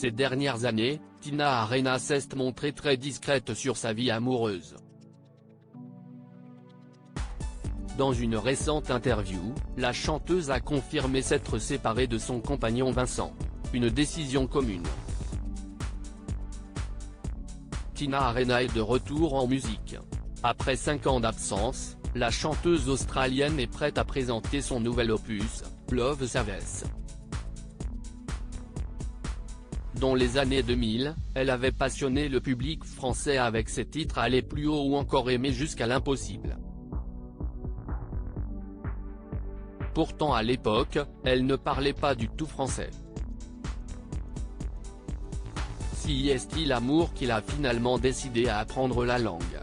Ces dernières années, Tina Arena s'est montrée très discrète sur sa vie amoureuse. Dans une récente interview, la chanteuse a confirmé s'être séparée de son compagnon Vincent. Une décision commune. Tina Arena est de retour en musique. Après 5 ans d'absence, la chanteuse australienne est prête à présenter son nouvel opus, Love Service. Dans les années 2000, elle avait passionné le public français avec ses titres Aller plus haut ou encore Aimer jusqu'à l'impossible. Pourtant à l'époque, elle ne parlait pas du tout français. Si est-il l'amour qu'il a finalement décidé à apprendre la langue.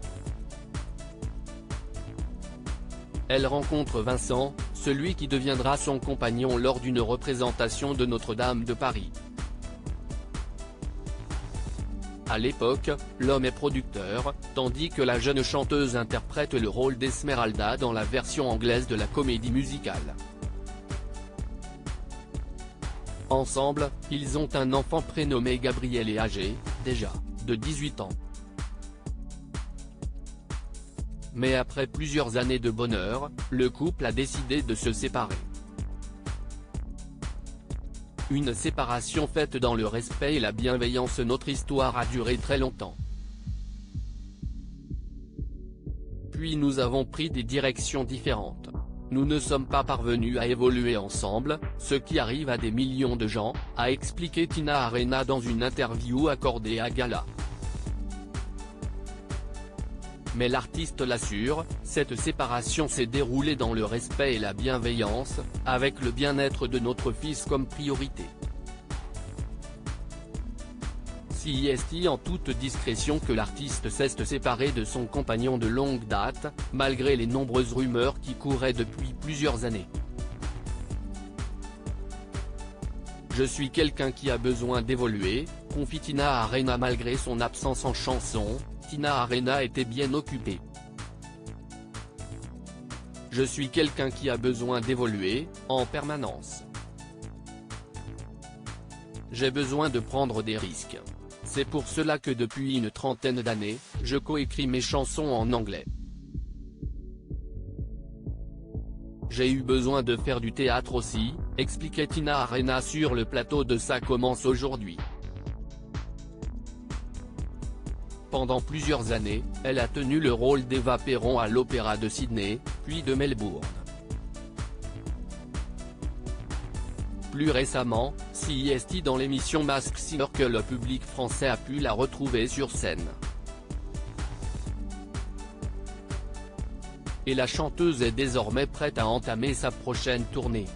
Elle rencontre Vincent, celui qui deviendra son compagnon lors d'une représentation de Notre-Dame de Paris. À l'époque, l'homme est producteur, tandis que la jeune chanteuse interprète le rôle d'Esmeralda dans la version anglaise de la comédie musicale. Ensemble, ils ont un enfant prénommé Gabriel et âgé, déjà, de 18 ans. Mais après plusieurs années de bonheur, le couple a décidé de se séparer. Une séparation faite dans le respect et la bienveillance. Notre histoire a duré très longtemps. Puis nous avons pris des directions différentes. Nous ne sommes pas parvenus à évoluer ensemble, ce qui arrive à des millions de gens, a expliqué Tina Arena dans une interview accordée à Gala. Mais l'artiste l'assure, cette séparation s'est déroulée dans le respect et la bienveillance, avec le bien-être de notre fils comme priorité. Si est en toute discrétion que l'artiste s'est séparé de son compagnon de longue date, malgré les nombreuses rumeurs qui couraient depuis plusieurs années. Je suis quelqu'un qui a besoin d'évoluer, confie Tina Arena. Malgré son absence en chanson, Tina Arena était bien occupée. Je suis quelqu'un qui a besoin d'évoluer, en permanence. J'ai besoin de prendre des risques. C'est pour cela que depuis une trentaine d'années, je coécris mes chansons en anglais. J'ai eu besoin de faire du théâtre aussi, expliquait Tina Arena sur le plateau de Ça commence aujourd'hui. Pendant plusieurs années, elle a tenu le rôle d'Eva Perron à l'Opéra de Sydney, puis de Melbourne. Plus récemment, si est dans l'émission Masked Singer que le public français a pu la retrouver sur scène. Et la chanteuse est désormais prête à entamer sa prochaine tournée.